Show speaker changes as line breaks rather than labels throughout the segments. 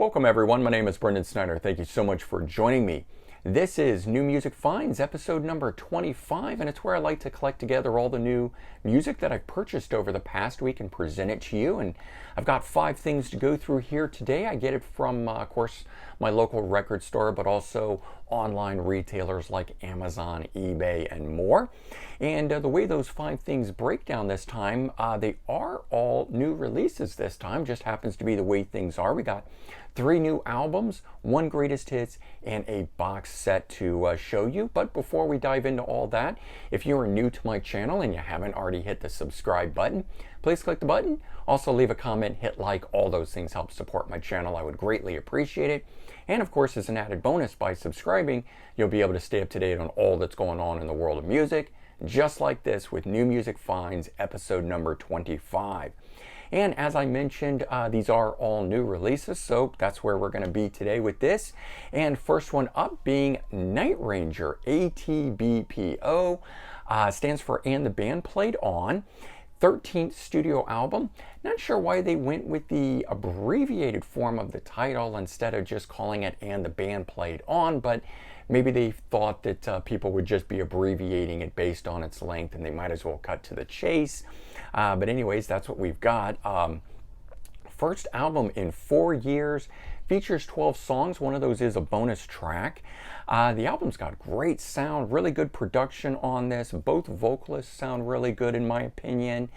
Welcome everyone, my name is Brendan Snyder. Thank you so much for joining me. This is New Music Finds, episode number 25, and it's where I like to collect together all the new music that I've purchased over the past week and present it to you. And I've got 5 things to go through here today. I get it from, of course, my local record store, but also online retailers like Amazon, eBay, and more. And the way those 5 things break down this time, they are all new releases this time. Just happens to be the way things are. We got 3 new albums, 1 greatest hits, and a box set to show you. But before we dive into all that, if you are new to my channel and you haven't already hit the subscribe button, please click the button. Also leave a comment, hit like. All those things help support my channel. I would greatly appreciate it. And of course, as an added bonus, by subscribing, you'll be able to stay up to date on all that's going on in the world of music, just like this with New Music Finds, episode number 25. And as I mentioned, these are all new releases, so that's where we're going to be today with this. And first one up being Night Ranger, ATBPO, stands for And the Band Played On. 13th studio album. Not sure why they went with the abbreviated form of the title instead of just calling it And the Band Played On, but maybe they thought that people would just be abbreviating it based on its length and they might as well cut to the chase. But anyways, that's what we've got. First album in 4 years, features 12 songs. One of those is a bonus track. The album's got great sound, really good production on this. Both vocalists sound really good in my opinion.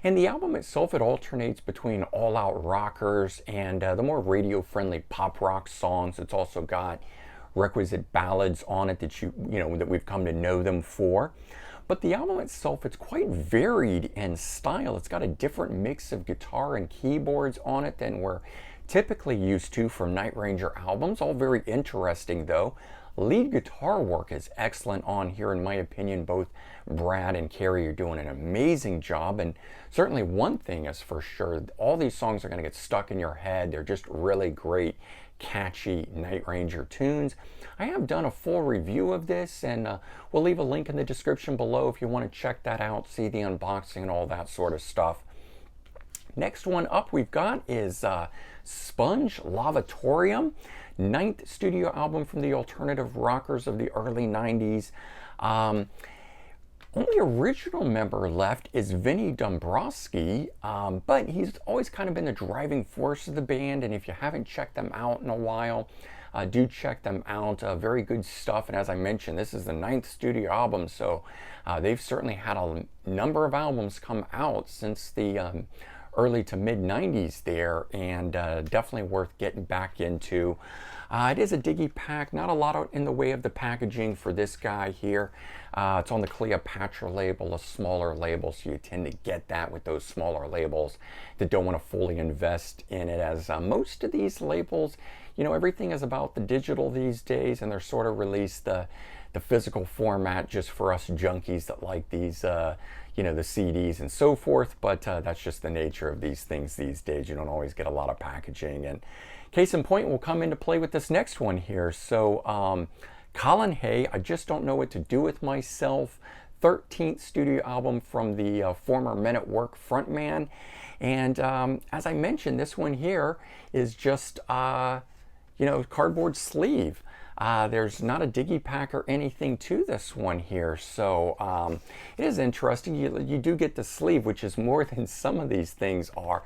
And the album itself, it alternates between all-out rockers and the more radio-friendly pop rock songs. It's also got requisite ballads on it that that we've come to know them for. But the album itself, it's quite varied in style. It's got a different mix of guitar and keyboards on it than we're typically used to from Night Ranger albums. All very interesting though. Lead guitar work is excellent on here in my opinion. Both Brad and Carrie are doing an amazing job, and certainly one thing is for sure, all these songs are going to get stuck in your head. They're just really great, catchy Night Ranger tunes. I have done a full review of this, and we'll leave a link in the description below if you want to check that out, see the unboxing and all that sort of stuff. Next one up we've got is Sponge Lavatorium, 9th studio album from the alternative rockers of the early 90s. Only original member left is Vinny Dombrowski, but he's always kind of been the driving force of the band, and if you haven't checked them out in a while, do check them out. Very good stuff, and as I mentioned, this is the 9th studio album, so they've certainly had a number of albums come out since the early to mid 90s there, and definitely worth getting back into. It is a diggy pack, not a lot in the way of the packaging for this guy here. It's on the Cleopatra label, a smaller label, so you tend to get that with those smaller labels that don't want to fully invest in it, as most of these labels, everything is about the digital these days, and they're sort of released the physical format just for us junkies that like these the CDs and so forth, but that's just the nature of these things these days. You don't always get a lot of packaging, and case in point will come into play with this next one here. So Colin Hay, I Just Don't Know What to Do With Myself, 13th studio album from the former Men at Work frontman, and as I mentioned, this one here is just cardboard sleeve. There's not a diggy pack or anything to this one here, so it is interesting. You do get the sleeve, which is more than some of these things are.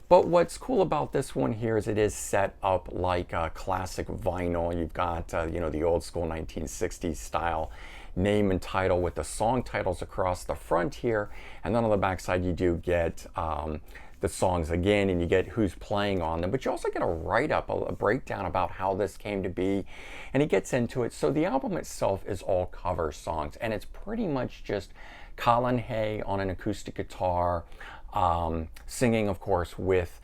But what's cool about this one here is it is set up like a classic vinyl. You've got the old school 1960s style name and title with the song titles across the front here, and then on the back side you do get the songs again, and you get who's playing on them, but you also get a write-up, a breakdown about how this came to be, and he gets into it. So the album itself is all cover songs, and it's pretty much just Colin Hay on an acoustic guitar, singing of course with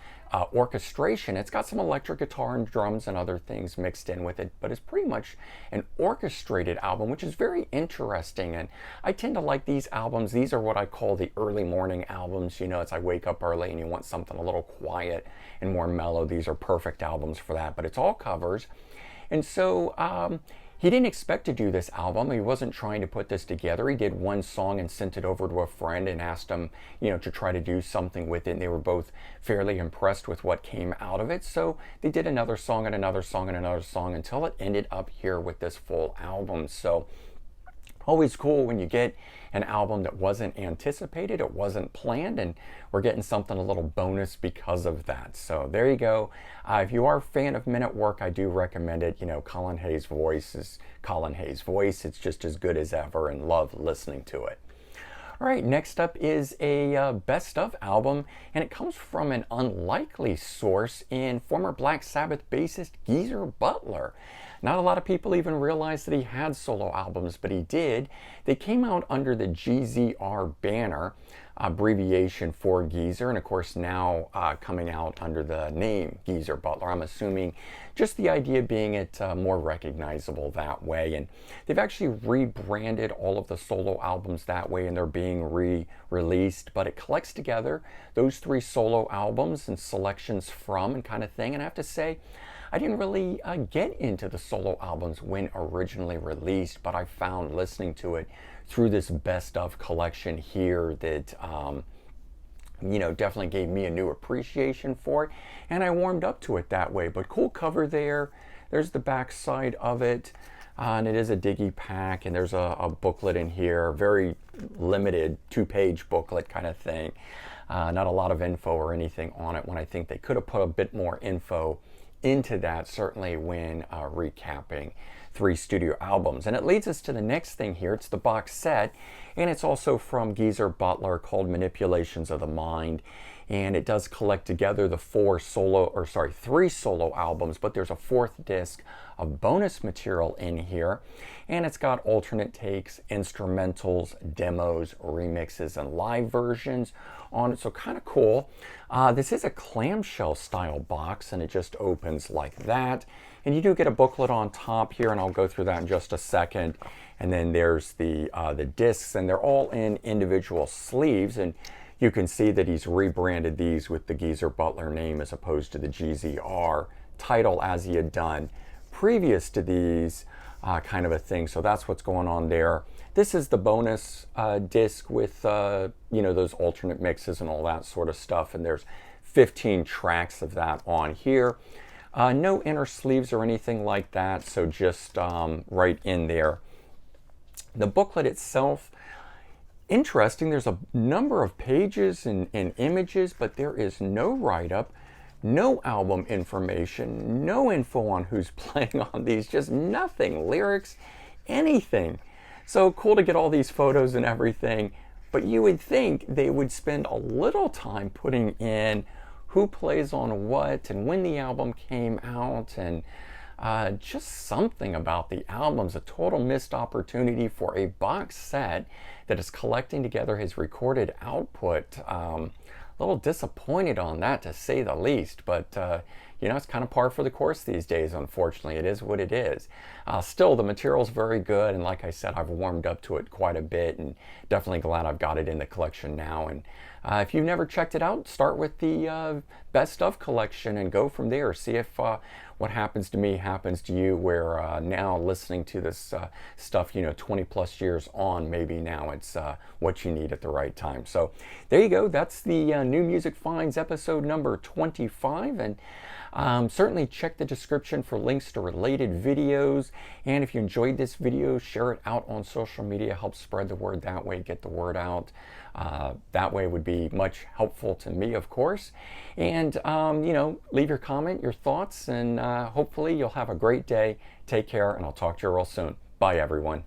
orchestration. It's got some electric guitar and drums and other things mixed in with it, but it's pretty much an orchestrated album, which is very interesting. And I tend to like these albums. These are what I call the early morning albums. It's I wake up early and you want something a little quiet and more mellow. These are perfect albums for that, but it's all covers. And so he didn't expect to do this album. He wasn't trying to put this together. He did one song and sent it over to a friend and asked him, to try to do something with it. And they were both fairly impressed with what came out of it. So they did another song and another song and another song until it ended up here with this full album. So always cool when you get an album that wasn't anticipated, it wasn't planned, and we're getting something a little bonus because of that. So there you go. If you are a fan of Men at Work, I do recommend it. Colin Hay's voice is Colin Hay's voice. It's just as good as ever, and love listening to it. All right, next up is a best of album, and it comes from an unlikely source in former Black Sabbath bassist Geezer Butler. Not a lot of people even realize that he had solo albums, but he did. They came out under the GZR banner, abbreviation for Geezer, and of course now coming out under the name Geezer Butler. I'm assuming just the idea being it more recognizable that way. And they've actually rebranded all of the solo albums that way, and they're being re-released, but it collects together those 3 solo albums and selections from and kind of thing. And I have to say, I didn't really get into the solo albums when originally released, but I found listening to it through this best of collection here that definitely gave me a new appreciation for it, and I warmed up to it that way. But cool cover there. There's the back side of it, and it is a diggy pack, and there's a booklet in here, very limited 2-page booklet kind of thing. Not a lot of info or anything on it, when I think they could have put a bit more info into that, certainly when recapping 3 studio albums. And it leads us to the next thing here. It's the box set, and it's also from Geezer Butler, called Manipulations of the Mind. And it does collect together the 3 solo albums, but there's a 4th disc of bonus material in here. And it's got alternate takes, instrumentals, demos, remixes, and live versions on it. So kind of cool. This is a clamshell style box, and it just opens like that. And you do get a booklet on top here, and I'll go through that in just a second. And then there's the discs, and they're all in individual sleeves. And you can see that he's rebranded these with the Geezer Butler name as opposed to the GZR title, as he had done previous to these, kind of a thing. So that's what's going on there. This is the bonus disc with those alternate mixes and all that sort of stuff, and there's 15 tracks of that on here. No inner sleeves or anything like that, so just right in there. The booklet itself, interesting. There's a number of pages and images, but there is no write-up, no album information, no info on who's playing on these, just nothing, lyrics, anything. So cool to get all these photos and everything, but you would think they would spend a little time putting in who plays on what and when the album came out, and just something about the album's a total missed opportunity for a box set that is collecting together his recorded output. A little disappointed on that, to say the least, but it's kind of par for the course these days, unfortunately. It is what it is. Still, the material's very good, and like I said, I've warmed up to it quite a bit, and definitely glad I've got it in the collection now. And if you've never checked it out, start with the best of collection and go from there. See if what happens to me happens to you, where now listening to this stuff, 20 plus years on, maybe now it's what you need at the right time. So there you go. That's the New Music Finds episode number 25. And certainly check the description for links to related videos. And if you enjoyed this video, share it out on social media. Help spread the word that way, get the word out. That way would be much helpful to me, of course. And, leave your comment, your thoughts, and hopefully you'll have a great day. Take care, and I'll talk to you real soon. Bye, everyone.